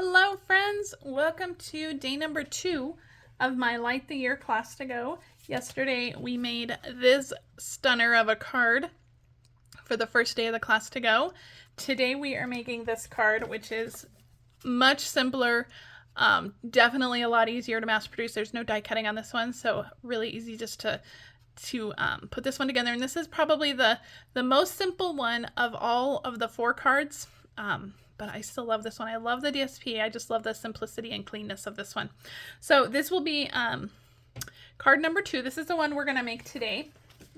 Hello friends, welcome to day number 2 of my Light the Year class to go. Yesterday we made this stunner of a card for the first day of the class to go. Today we are making this card, which is much simpler, definitely a lot easier to mass produce. There's no die cutting on this one, so really easy just to put this one together. And this is probably the most simple one of all of the 4 cards. But I still love this one. I love the DSP. I just love the simplicity and cleanness of this one. So this will be card number 2. This is the one we're going to make today.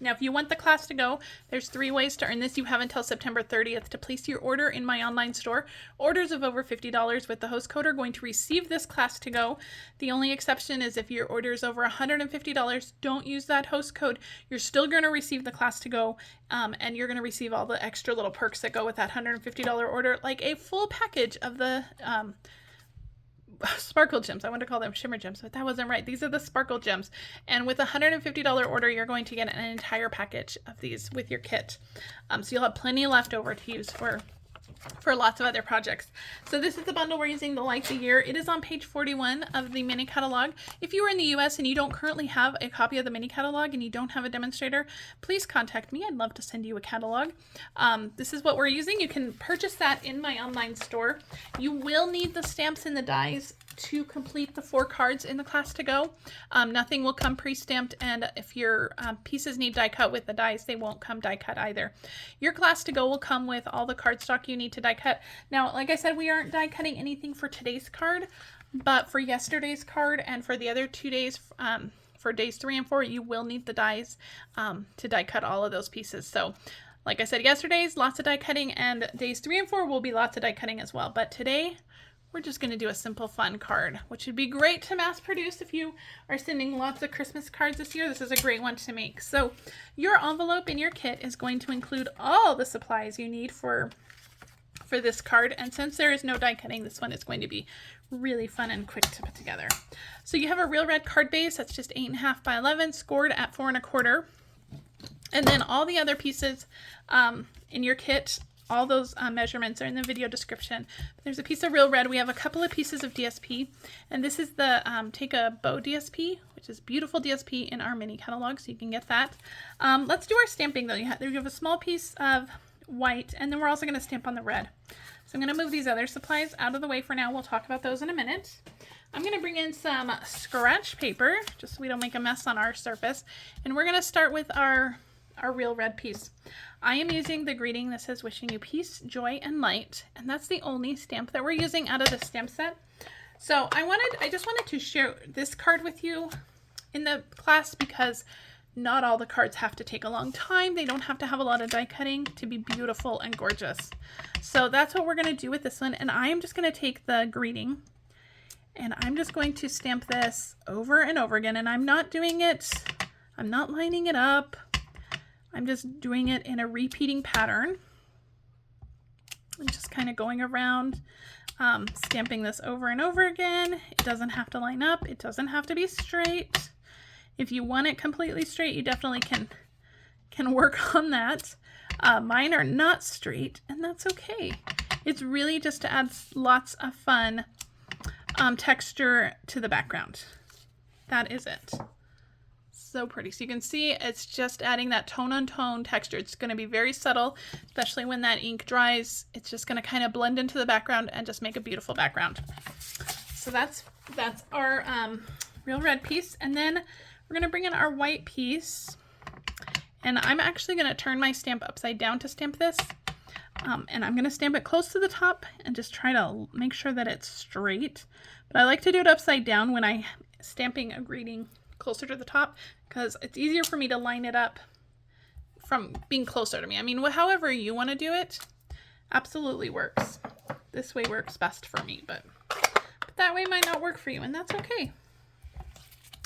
Now, if you want the class to go, there's 3 ways to earn this. You have until September 30th to place your order in my online store. Orders of over $50 with the host code are going to receive this class to go. The only exception is if your order is over $150, don't use that host code. You're still going to receive the class to go, and you're going to receive all the extra little perks that go with that $150 order, like a full package of the sparkle gems. I want to call them shimmer gems, but that wasn't right. These are the sparkle gems. And with a $150 order, you're going to get an entire package of these with your kit. So you'll have plenty left over to use for lots of other projects. So this is the bundle we're using, the Light the Year. It is on page 41 of the mini catalog. If you are in the US and you don't currently have a copy of the mini catalog and you don't have a demonstrator, please contact me. I'd love to send you a catalog. This is what we're using. You can purchase that in my online store. You will need the stamps and the dies to complete the 4 cards in the class to go. Nothing will come pre-stamped, and if your pieces need die cut with the dies, they won't come die cut either. Your class to go will come with all the cardstock you need to die cut. Now, like I said, we aren't die cutting anything for today's card, but for yesterday's card and for the other 2 days, for days 3 and 4, you will need the dies to die cut all of those pieces. So like I said, yesterday's lots of die cutting, and days 3 and 4 will be lots of die cutting as well. But today, we're just going to do a simple fun card, which would be great to mass produce if you are sending lots of Christmas cards this year. This is a great one to make. So your envelope in your kit is going to include all the supplies you need for this card. And since there is no die cutting, this one is going to be really fun and quick to put together. So you have a real red card base that's just 8.5 by 11, scored at 4 1/4. And then all the other pieces in your kit, all those measurements are in the video description. There's a piece of real red. We have a couple of pieces of DSP, and this is the Take a Bow DSP, which is beautiful DSP in our mini catalog, so you can get that. Let's do our stamping though. You have a small piece of white, and then we're also going to stamp on the red. So I'm going to move these other supplies out of the way for now. We'll talk about those in a minute. I'm going to bring in some scratch paper, just so we don't make a mess on our surface, and we're going to start with our real red piece. I am using the greeting that says wishing you peace, joy, and light, and that's the only stamp that we're using out of the stamp set. So I just wanted to share this card with you in the class because not all the cards have to take a long time. They don't have to have a lot of die cutting to be beautiful and gorgeous. So that's what we're going to do with this one, and I am just going to take the greeting and I'm just going to stamp this over and over again, and I'm not lining it up. I'm just doing it in a repeating pattern. I'm just kind of going around, stamping this over and over again. It doesn't have to line up. It doesn't have to be straight. If you want it completely straight, you definitely can work on that. Mine are not straight, and that's okay. It's really just to add lots of fun texture to the background. That is it. So pretty. So you can see it's just adding that tone-on-tone texture. It's going to be very subtle, especially when that ink dries. It's just going to kind of blend into the background and just make a beautiful background. So that's our real red piece. And then we're going to bring in our white piece. And I'm actually going to turn my stamp upside down to stamp this. And I'm going to stamp it close to the top and just try to make sure that it's straight. But I like to do it upside down when I'm stamping a greeting closer to the top, because it's easier for me to line it up from being closer to me. I mean, however you want to do it, absolutely works. This way works best for me, but that way might not work for you, and that's okay.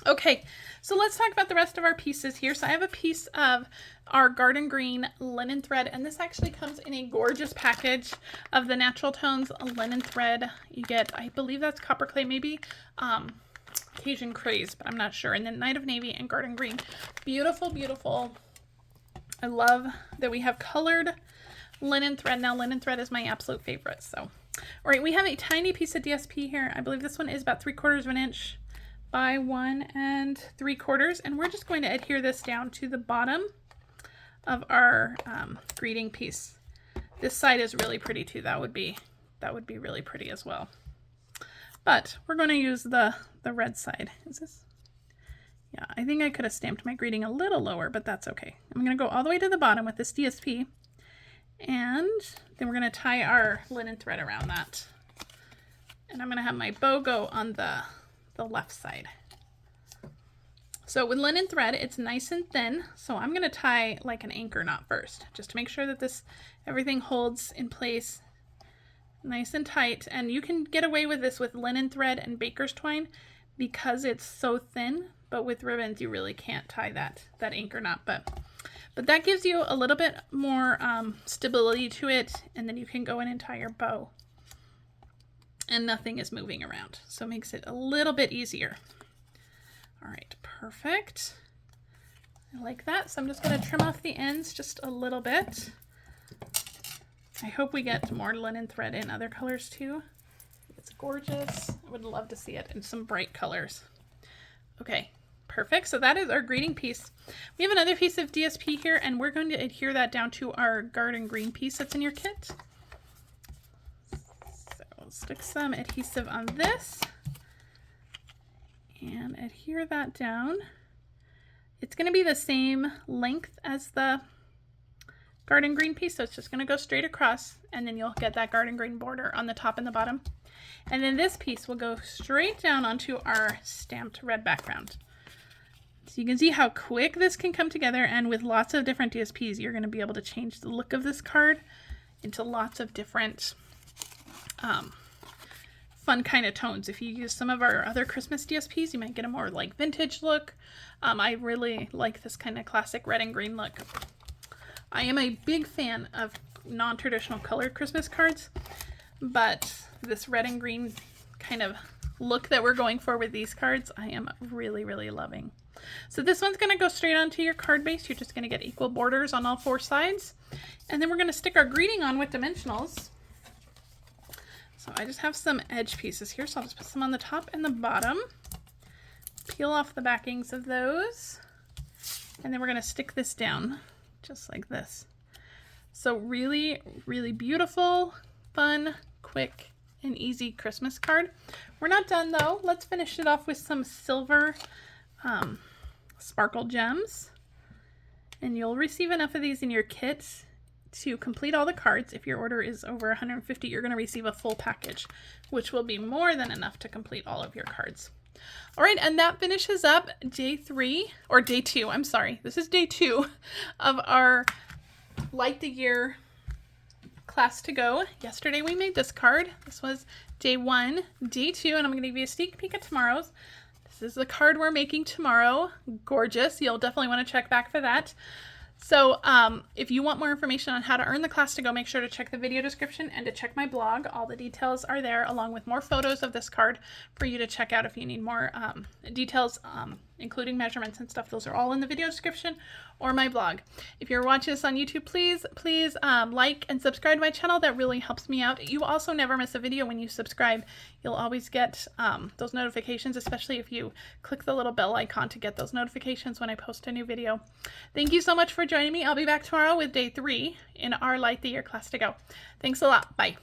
Okay, so let's talk about the rest of our pieces here. So I have a piece of our garden green linen thread, and this actually comes in a gorgeous package of the natural tones linen thread. You get, I believe that's copper clay, maybe Cajun Craze, but I'm not sure. And then Night of Navy and Garden Green. Beautiful, beautiful. I love that we have colored linen thread. Now, linen thread is my absolute favorite, so All right, we have a tiny piece of DSP here. I believe this one is about 3/4 of an inch by 1 3/4, and we're just going to adhere this down to the bottom of our greeting piece. This side is really pretty too. That would be really pretty as well. But we're going to use the red side. Is this? Yeah, I think I could have stamped my greeting a little lower, but that's okay. I'm going to go all the way to the bottom with this DSP. And then we're going to tie our linen thread around that. And I'm going to have my bow go on the left side. So with linen thread, it's nice and thin. So I'm going to tie like an anchor knot first, just to make sure that everything holds in place nice and tight. And you can get away with this with linen thread and baker's twine because it's so thin. But with ribbons, you really can't tie that anchor knot. But that gives you a little bit more stability to it, and then you can go in and tie your bow. And nothing is moving around, so it makes it a little bit easier. All right, perfect. I like that, so I'm just going to trim off the ends just a little bit. I hope we get more linen thread in other colors too. It's gorgeous. I would love to see it in some bright colors. Okay. Perfect. So that is our greeting piece. We have another piece of DSP here, and we're going to adhere that down to our garden green piece that's in your kit. So we'll stick some adhesive on this and adhere that down. It's going to be the same length as the garden green piece, so it's just going to go straight across, and then you'll get that garden green border on the top and the bottom. And then this piece will go straight down onto our stamped red background. So you can see how quick this can come together, and with lots of different DSPs, you're going to be able to change the look of this card into lots of different fun kind of tones. If you use some of our other Christmas DSPs, you might get a more like vintage look. I really like this kind of classic red and green look. I am a big fan of non-traditional colored Christmas cards, but this red and green kind of look that we're going for with these cards, I am really, really loving. So this one's going to go straight onto your card base. You're just going to get equal borders on all 4 sides. And then we're going to stick our greeting on with dimensionals. So I just have some edge pieces here, so I'll just put some on the top and the bottom. Peel off the backings of those. And then we're going to stick this down just like this. So really, really beautiful, fun, quick, and easy Christmas card. We're not done though. Let's finish it off with some silver sparkle gems, and you'll receive enough of these in your kit to complete all the cards. If your order is over 150, you're going to receive a full package, which will be more than enough to complete all of your cards. All right, and that finishes up day 2. I'm sorry, this is day 2 of our Light the Year class to go. Yesterday we made this card. This was day 1. Day 2, and I'm going to give you a sneak peek at tomorrow's. This is the card we're making tomorrow. Gorgeous. You'll definitely want to check back for that. So if you want more information on how to earn the class to go, make sure to check the video description and to check my blog. All the details are there, along with more photos of this card for you to check out if you need more details, including measurements and stuff. Those are all in the video description or my blog. If you're watching this on YouTube, please like and subscribe to my channel. That really helps me out. You also never miss a video when you subscribe. You'll always get those notifications, especially if you click the little bell icon to get those notifications when I post a new video. Thank you so much for joining me. I'll be back tomorrow with day 3 in our Light the Year class to go. Thanks a lot. Bye.